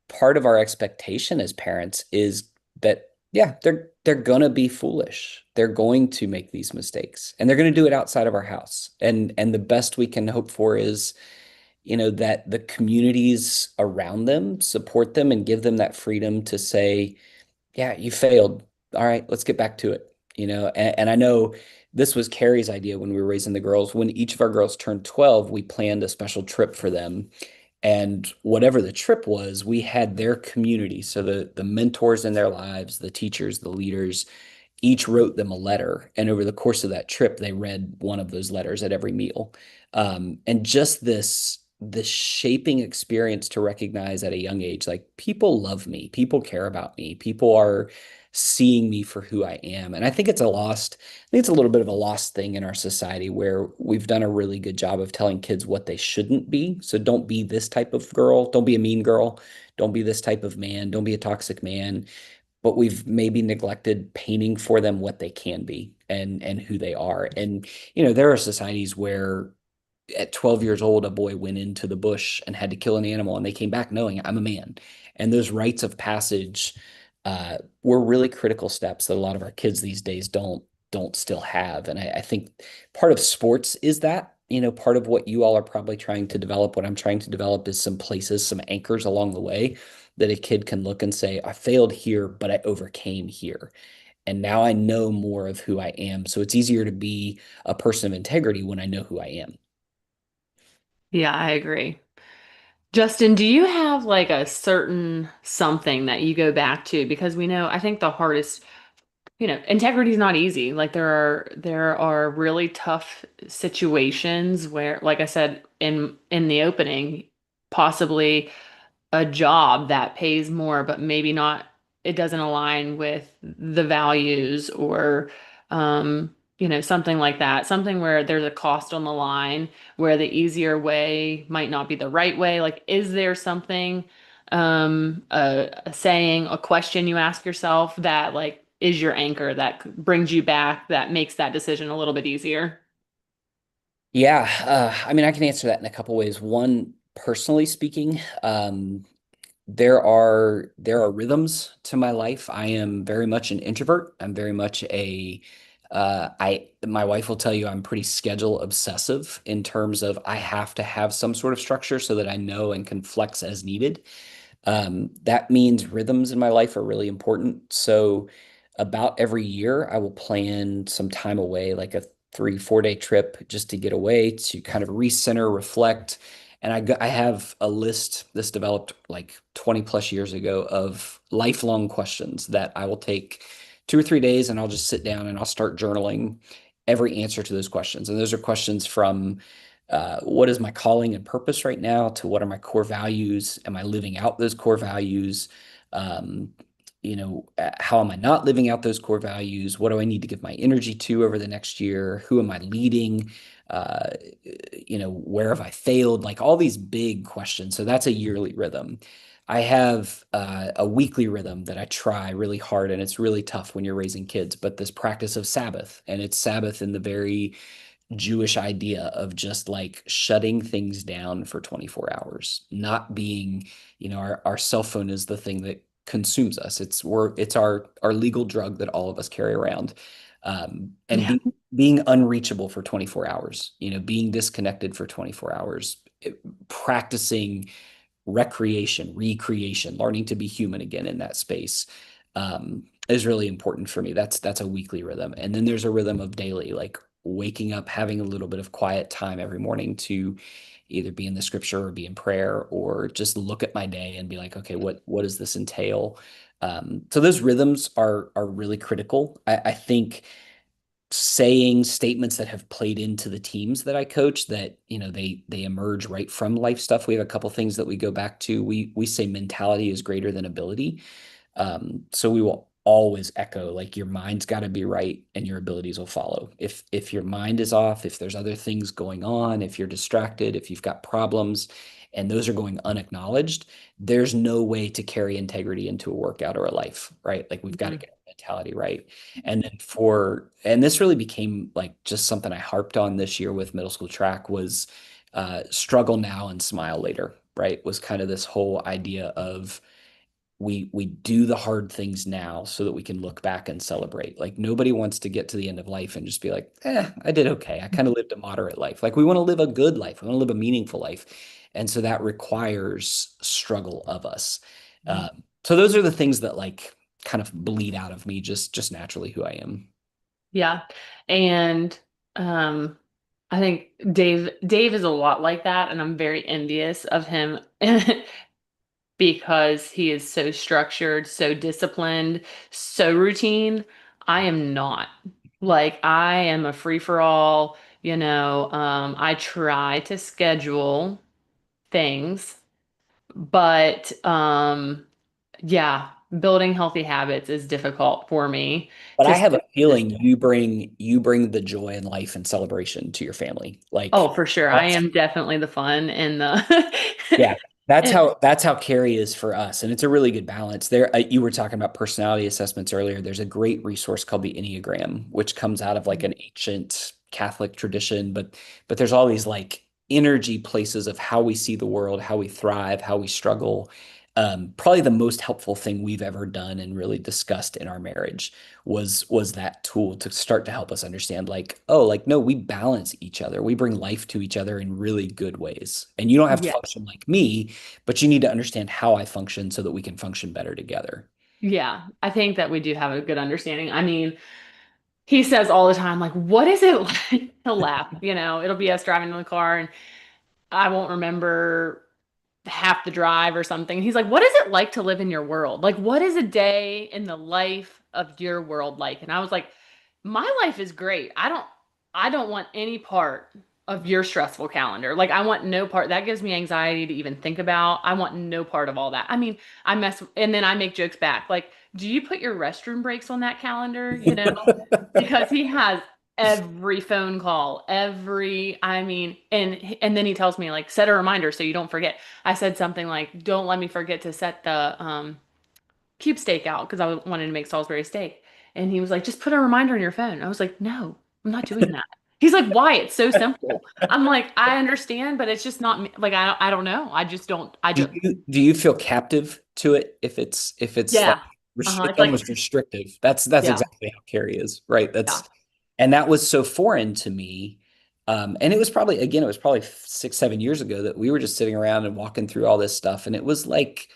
part of our expectation as parents is that, yeah, they're gonna be foolish. They're going to make these mistakes, and they're gonna do it outside of our house. And the best we can hope for is, that the communities around them support them and give them that freedom to say, yeah, you failed. All right, let's get back to it. And I know this was Carrie's idea when we were raising the girls. When each of our girls turned 12, we planned a special trip for them. And whatever the trip was, we had their community. So the mentors in their lives, the teachers, the leaders, each wrote them a letter. And over the course of that trip, they read one of those letters at every meal. And just this shaping experience to recognize at a young age, like people love me, people care about me, people are seeing me for who I am. And I think it's a little bit of a lost thing in our society where we've done a really good job of telling kids what they shouldn't be. So don't be this type of girl, don't be a mean girl, don't be this type of man, don't be a toxic man. but we've maybe neglected painting for them what they can be and who they are. And there are societies where at 12 years old, a boy went into the bush and had to kill an animal, and they came back knowing I'm a man. And those rites of passage were really critical steps that a lot of our kids these days don't still have. And I think part of sports is that. Part of what you all are probably trying to develop, what I'm trying to develop is some places, some anchors along the way that a kid can look and say, I failed here, but I overcame here. And now I know more of who I am. So it's easier to be a person of integrity when I know who I am. Yeah, I agree. Justin, do you have like a certain something that you go back to? Because we know, I think the hardest, integrity is not easy. Like there are really tough situations where, like I said in the opening, possibly a job that pays more, but maybe not, it doesn't align with the values or, something like that. Something where there's a cost on the line, where the easier way might not be the right way. Like, is there something, a saying, a question you ask yourself that like is your anchor that brings you back, that makes that decision a little bit easier? Yeah, I mean, I can answer that in a couple ways. One, personally speaking, there are rhythms to my life. I am very much an introvert. I'm very much a I my wife will tell you I'm pretty schedule obsessive in terms of I have to have some sort of structure so that I know and can flex as needed. That means rhythms in my life are really important. So about every year, I will plan some time away, like a 3, 4 day trip just to get away, to kind of recenter, reflect. And I have a list this developed like 20 plus years ago of lifelong questions that I will take 2 or 3 days, and I'll just sit down and I'll start journaling every answer to those questions. And those are questions from what is my calling and purpose right now, to what are my core values? Am I living out those core values? Um, how am I not living out those core values? What do I need to give my energy to over the next year? Who am I leading? Uh, where have I failed? Like all these big questions. So that's a yearly rhythm. I have a weekly rhythm that I try really hard, and it's really tough when you're raising kids, but this practice of Sabbath, and it's Sabbath in the very Jewish idea of just like shutting things down for 24 hours, not being, our cell phone is the thing that consumes us. It's our legal drug that all of us carry around. And Yeah. being unreachable for 24 hours, being disconnected for 24 hours, practicing recreation, recreation, learning to be human again in that space, is really important for me. That's a weekly rhythm. And then there's a rhythm of daily, like waking up, having a little bit of quiet time every morning to either be in the scripture or be in prayer, or just look at my day and be like, okay, what does this entail? So those rhythms are really critical. I think saying statements that have played into the teams that I coach, that they emerge right from life stuff. We have a couple things that we go back to. We say mentality is greater than ability. So we will always echo like your mind's got to be right and your abilities will follow. If your mind is off, if there's other things going on, if you're distracted, if you've got problems and those are going unacknowledged, there's no way to carry integrity into a workout or a life, right? Like we've got to Mhm. get our mentality right. And this really became like just something I harped on this year with middle school track was struggle now and smile later, right? Was kind of this whole idea of we do the hard things now so that we can look back and celebrate. Like nobody wants to get to the end of life and just be like, I did okay. I kind of lived a moderate life. Like we want to live a good life. We want to live a meaningful life. And so that requires struggle of us. So those are the things that like kind of bleed out of me, just naturally who I am. Yeah. And um I think Dave is a lot like that, and I'm very envious of him because he is so structured, so disciplined, so routine. I am not. Like I am a free for all, I try to schedule things, but yeah, building healthy habits is difficult for me But to I have stay a feeling consistent. you bring the joy in life and celebration to your family. Oh, Like for sure. I am definitely the fun and the yeah. That's how Carrie is for us, and it's a really good balance. There, you were talking about personality assessments earlier. There's a great resource called the Enneagram, which comes out of like an ancient Catholic tradition, but there's all these like energy places of how we see the world, how we thrive, how we struggle. Probably the most helpful thing we've ever done and really discussed in our marriage was that tool to start to help us understand like, oh, like no, we balance each other. We bring life to each other in really good ways. And you don't have to Yeah. function like me, but you need to understand how I function so that we can function better together. Yeah, I think that we do have a good understanding. I mean, he says all the time, like, what is it like to laugh? It'll be us driving in the car and I won't remember half the drive or something. He's like, what is it like to live in your world? Like, what is a day in the life of your world like? And I was like, my life is great. I don't want any part of your stressful calendar. Like, I want no part. That gives me anxiety to even think about. I want no part of all that. I mean, and then I make jokes back. Like, do you put your restroom breaks on that calendar? Because he has every phone call, I mean, and then he tells me like set a reminder so you don't forget. I said something like, "Don't let me forget to set the cube steak out because I wanted to make Salisbury steak." And he was like, "Just put a reminder on your phone." I was like, "No, I'm not doing that." He's like, "Why? It's so simple." I'm like, "I understand, but it's just not me. Like I don't know. I just don't. I Do just you feel captive to it if it's like yeah. Uh-huh. it's It's like almost restrictive? That's yeah, exactly how Carrie is, right? yeah. And that was so foreign to me. And it was probably 6, 7 years ago that we were just sitting around and walking through all this stuff, and it was like,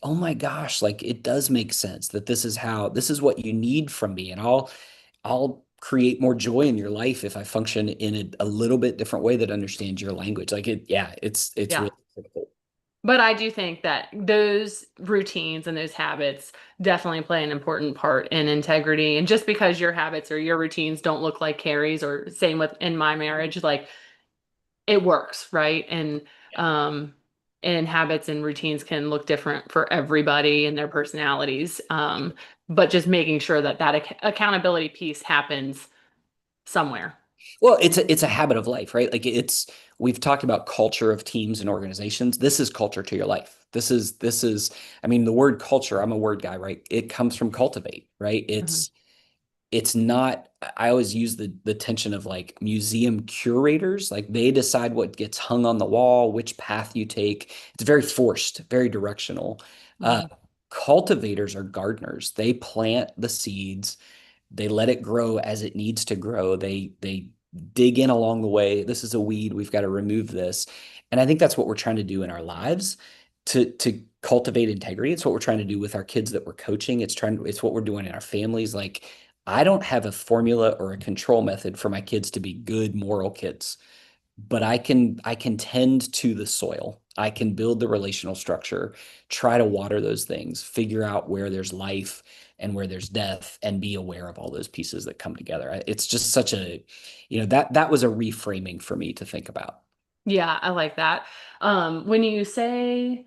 oh my gosh, like it does make sense that this is what you need from me, and I'll create more joy in your life if I function in a little bit different way that understands your language. Like yeah, it's Yeah. really critical. But I do think that those routines and those habits definitely play an important part in integrity. And just because your habits or your routines don't look like Carrie's, or same with in my marriage, like it works, right? Um and habits and routines can look different for everybody and their personalities. But just making sure that accountability piece happens somewhere. Well, it's a habit of life, right? Like we've talked about culture of teams and organizations. This is culture to your life. This is I mean the word culture, I'm a word guy, right? It comes from cultivate, right? Mhm. It's not, I always use the tension of like museum curators, like they decide what gets hung on the wall, which path you take. It's very forced, very directional. Uh, Mhm. Cultivators are gardeners. They plant the seeds, they let it grow as it needs to grow. They dig in along the way. This is a weed. We've got to remove this. And I think that's what we're trying to do in our lives to cultivate integrity. It's what we're trying to do with our kids that we're coaching. It's what we're doing in our families. Like I don't have a formula or a control method for my kids to be good moral kids, but I can tend to the soil. I can build the relational structure, try to water those things, figure out where there's life and where there's death, and be aware of all those pieces that come together. It's just such a, that was a reframing for me to think about. Yeah, I like that. When you say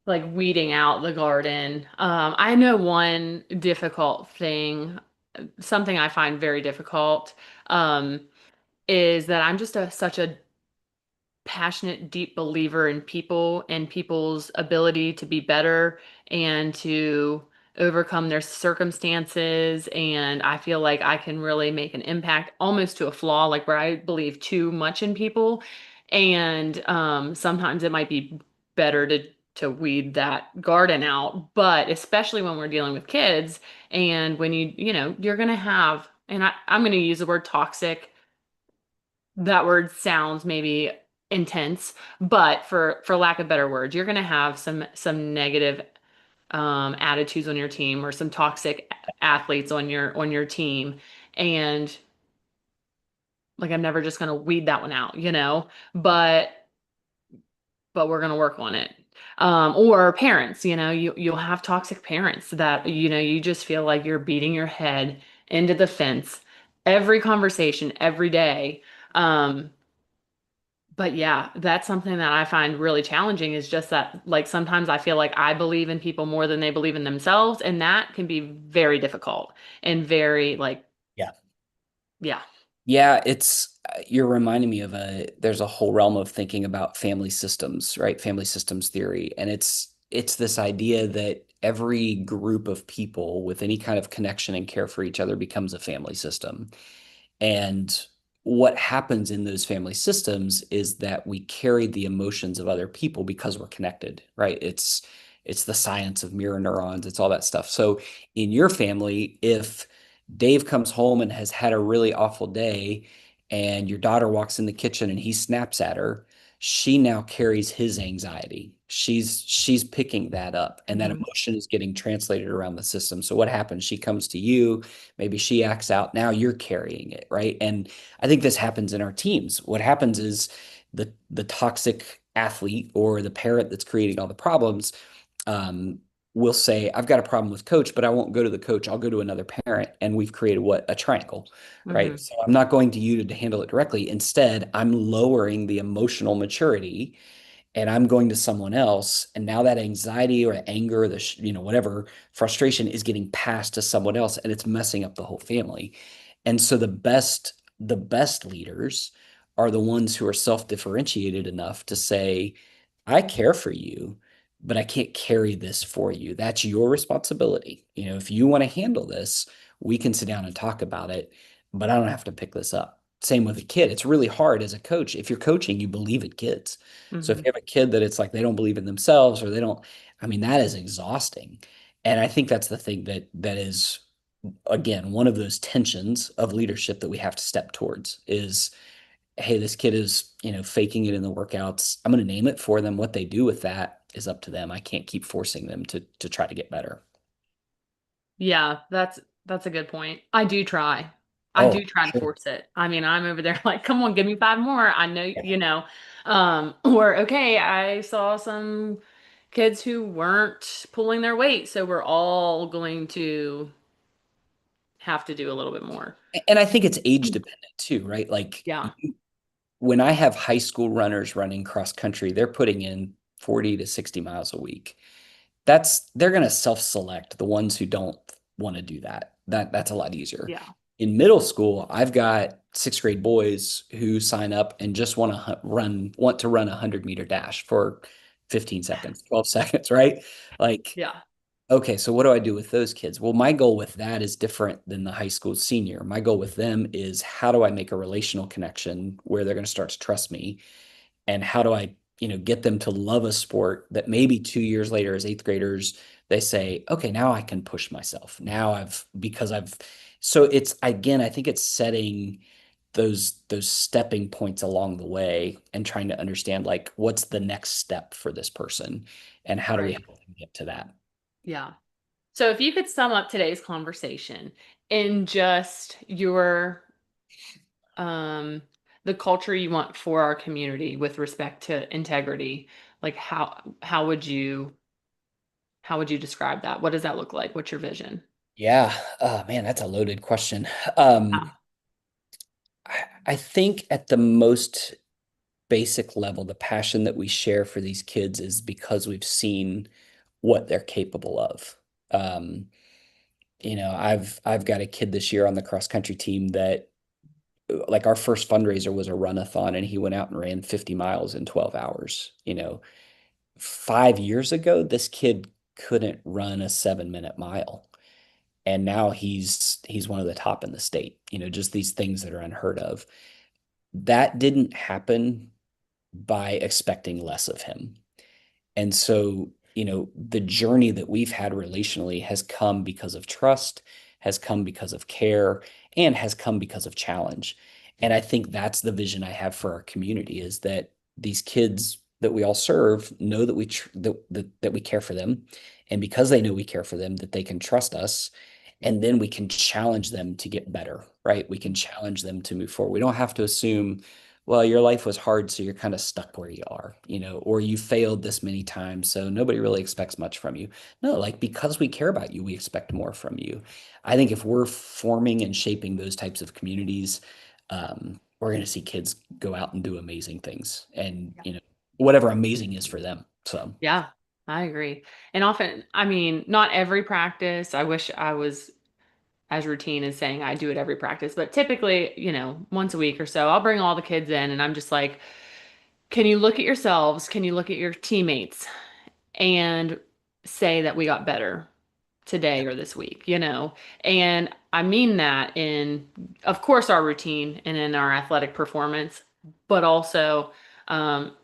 like weeding out the garden, I know one difficult thing, something I find very difficult, um, is that I'm just such a passionate, deep believer in people and people's ability to be better and to overcome their circumstances. And I feel like I can really make an impact almost to a flaw, like where I believe too much in people. And sometimes it might be better to weed that garden out, but especially when we're dealing with kids and when you're gonna have, and I'm gonna use the word toxic. That word sounds maybe intense, but for lack of better words, you're going to have some negative attitudes on your team or some toxic athletes on your team, and like I'm never just going to weed that one out. But we're going to work on it. Or parents, you'll have toxic parents that you just feel like you're beating your head into the fence every conversation every day. But yeah, that's something that I find really challenging is just that, like, sometimes I feel like I believe in people more than they believe in themselves, and that can be very difficult and very, like, Yeah. yeah. Yeah, you're reminding me of there's a whole realm of thinking about family systems, right? Family systems theory. And it's this idea that every group of people with any kind of connection and care for each other becomes a family system. And what happens in those family systems is that we carry the emotions of other people because we're connected, right? It's the science of mirror neurons, it's all that stuff. So in your family, if Dave comes home and has had a really awful day and your daughter walks in the kitchen and he snaps at her, she now carries his anxiety. She's picking that up and that Mhm. emotion is getting translated around the system. So what happens? She comes to you. Maybe she acts out. Now you're carrying it, right? And I think this happens in our teams. What happens is the toxic athlete or the parent that's creating all the problems um, will say, I've got a problem with coach, but I won't go to the coach. I'll go to another parent. And we've created what? A triangle, right? Mhm. So I'm not going to you to handle it directly. Instead, I'm lowering the emotional maturity and I'm going to someone else, and now that anxiety or anger, whatever frustration is getting passed to someone else, and it's messing up the whole family. And so the best leaders are the ones who are self-differentiated enough to say, I care for you, but I can't carry this for you. That's your responsibility. If you want to handle this, we can sit down and talk about it, but I don't have to pick this up. Same with a kid. It's really hard as a coach. If you're coaching, you believe in kids. So if Mhm. you have a kid that it's like they don't believe in themselves or they don't, I mean, that is exhausting. And I think that's the thing that is, again, one of those tensions of leadership that we have to step towards is, hey, this kid is, faking it in the workouts. I'm going to name it for them. What they do with that is up to them. I can't keep forcing them to try to get better. Yeah, that's a good point. I do try. I Oh, do try to sure. force it. I mean, I'm over there like, come on, give me five more. I know, Yeah. or okay, I saw some kids who weren't pulling their weight, so we're all going to have to do a little bit more. And I think it's age dependent too, right? Like Yeah. when I have high school runners running cross country, they're putting in 40 to 60 miles a week. They're going to self-select the ones who don't want to do that. That's a lot easier. Yeah. In middle school, I've got sixth grade boys who sign up and just want to run a 100-meter dash for 15 seconds, 12 seconds, right? Like, Yeah. okay, so what do I do with those kids? Well, my goal with that is different than the high school senior. My goal with them is how do I make a relational connection where they're going to start to trust me? And how do I, get them to love a sport that maybe 2 years later as eighth graders, they say, okay, now I can push myself. Now so it's again, I think it's setting those stepping points along the way and trying to understand like what's the next step for this person and how do we Right. help them get to that. Yeah. So if you could sum up today's conversation in just your um the culture you want for our community with respect to integrity, like how would you describe that? What does that look like? What's your vision? Yeah. Oh man, that's a loaded question. Um, Yeah. I think at the most basic level, the passion that we share for these kids is because we've seen what they're capable of. Um, I've got a kid this year on the cross country team that like our first fundraiser was a run-a-thon and he went out and ran 50 miles in 12 hours. 5 years ago, this kid couldn't run a 7-minute mile. And now he's one of the top in the state. Just these things that are unheard of. That didn't happen by expecting less of him. And so, the journey that we've had relationally has come because of trust, has come because of care, and has come because of challenge. And I think that's the vision I have for our community is that these kids that we all serve know that that we care for them. And because they know we care for them, that they can trust us. And then we can challenge them to get better, right? We can challenge them to move forward. We don't have to assume well, your life was hard, so you're kind of stuck where you are, or you failed this many times, so nobody really expects much from you. No, like because we care about you, we expect more from you. I think if we're forming and shaping those types of communities, we're going to see kids go out and do amazing things and, whatever amazing is for them. So, Yeah, I agree. And often, I mean, not every practice. I wish I was as routine as saying I do it every practice, but typically, once a week or so, I'll bring all the kids in and I'm just like, can you look at yourselves? Can you look at your teammates and say that we got better today or this week, And I mean that in, of course, our routine and in our athletic performance, but also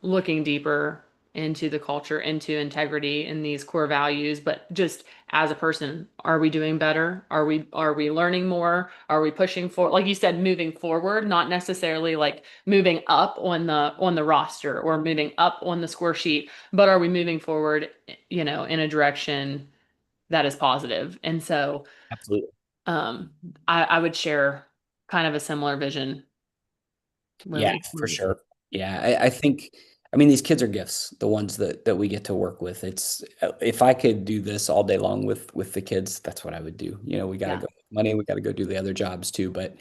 looking deeper into the culture, into integrity and these core values, but just as a person, are we doing better? Are we learning more? Are we pushing for, like you said, moving forward, not necessarily like moving up on the roster or moving up on the score sheet, but are we moving forward, in a direction that is positive? And so Absolutely. um, I would share kind of a similar vision Yeah, for with. sure. Yeah, I think, I mean, these kids are gifts, the ones that we get to work with. It's if I could do this all day long with the kids, that's what I would do. We got to Yeah, go make money, we got to go do the other jobs too. But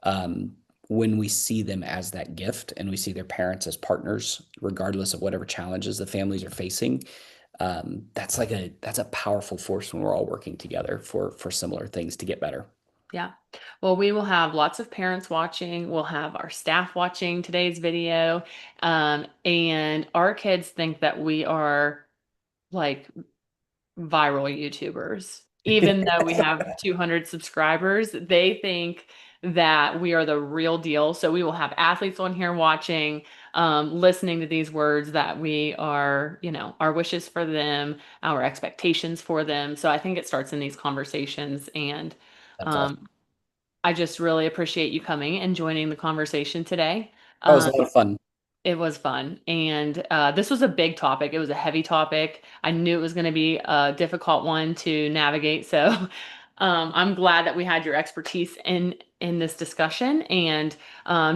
um, when we see them as that gift and we see their parents as partners, regardless of whatever challenges the families are facing, that's a powerful force when we're all working together for similar things to get better. yeah. Well, we will have lots of parents watching. We'll have our staff watching today's video. And our kids think that we are like viral YouTubers. Even though we have 200 subscribers, they think that we are the real deal. So we will have athletes on here watching, listening to these words that we are, our wishes for them, our expectations for them. So I think it starts in these conversations. And That's awesome. um, I just really appreciate you coming and joining the conversation today. That was Um, a lot of fun. it was fun. And this was a big topic. It was a heavy topic. I knew it was going to be a difficult one to navigate. So I'm glad that we had your expertise in this discussion. And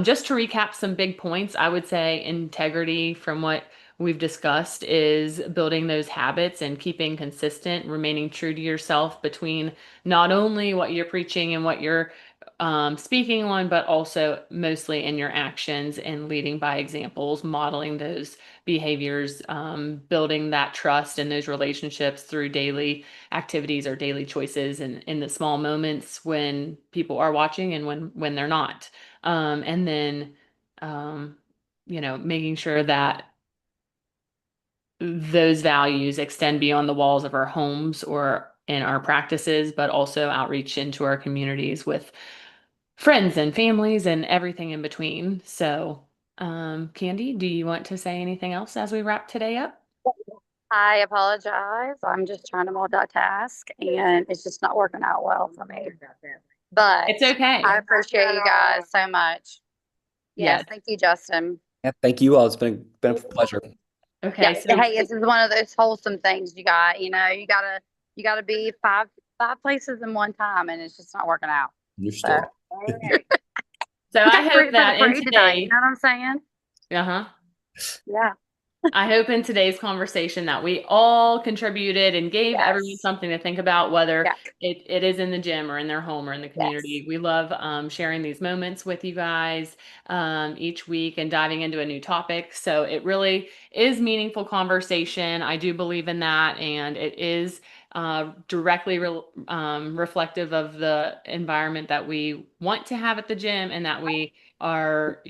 just to recap some big points, I would say integrity from what we've discussed is building those habits and keeping consistent, remaining true to yourself between not only what you're preaching and what you're speaking on, but also mostly in your actions and leading by examples, modeling those behaviors, building that trust and those relationships through daily activities or daily choices and in the small moments when people are watching and when they're not. And then, um, making sure that those values extend beyond the walls of our homes or in our practices, but also outreach into our communities with friends and families and everything in between. So, Candy, do you want to say anything else as we wrap today up? I apologize. I'm just trying to multitask and it's just not working out well for me. But It's I okay. appreciate you guys so much. Yes, Yes. thank you, Justin. Yeah, thank you all. It's been a pleasure. Okay. Yeah, So, hey, this is one of those wholesome things you got. You gotta be five places in one time, and it's just not working out. So Understood. so we I got hope fruit for the that in parade tonight. You today, know what I'm saying? uh-huh. Yeah. I hope in today's conversation that we all contributed and gave everyone Yes. something to think about, whether Yeah. it is in the gym or in their home or in the Yes. community. We love sharing these moments with you guys each week and diving into a new topic. So it really is meaningful conversation. I do believe in that, and it is directly reflective of the environment that we want to have at the gym and that we are,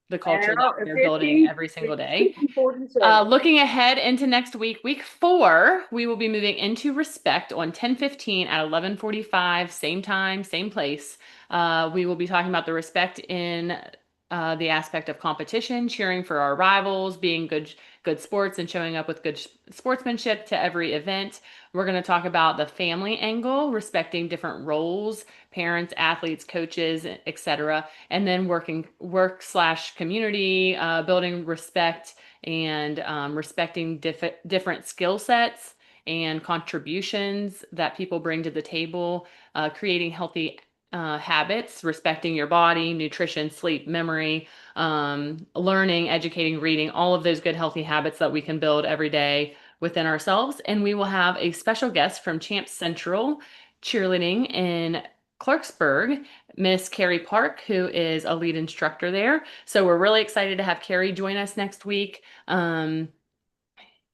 the culture that Now, we're building 50, every single day. 50, 47. Looking ahead into next week, week 4, we will be moving into Respect on 10:15 at 11:45, same time, same place. We will be talking about the respect in the aspect of competition, cheering for our rivals, being good sports, and showing up with good sportsmanship to every event. We're going to talk about the family angle, respecting different roles, parents, athletes, coaches, etc., and then work/community, building respect and respecting different skill sets and contributions that people bring to the table, creating healthy habits, respecting your body, nutrition, sleep, memory, learning, educating, reading, all of those good, healthy habits that we can build every day within ourselves. And we will have a special guest from Champs Central Cheerleading in Clarksburg, Miss Carrie Park, who is a lead instructor there. So we're really excited to have Carrie join us next week.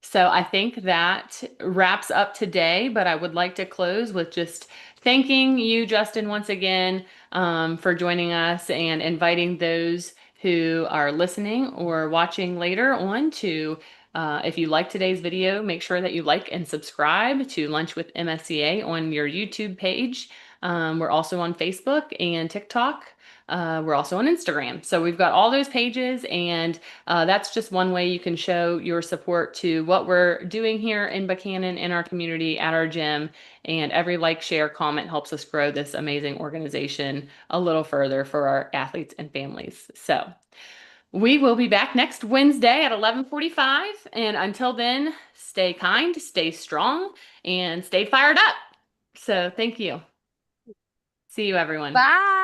So I think that wraps up today, but I would like to close with just thanking you, Justin, once again for joining us and inviting those who are listening or watching later on to, if you like today's video, make sure that you like and subscribe to Lunch with MSCA on your YouTube page. We're also on Facebook and TikTok. We're also on Instagram. So we've got all those pages, and that's just one way you can show your support to what we're doing here in Buchanan in our community at our gym. And every like, share, comment helps us grow this amazing organization a little further for our athletes and families. So we will be back next Wednesday at 11:45. And until then, stay kind, stay strong, and stay fired up. So thank you. See you, everyone. Bye.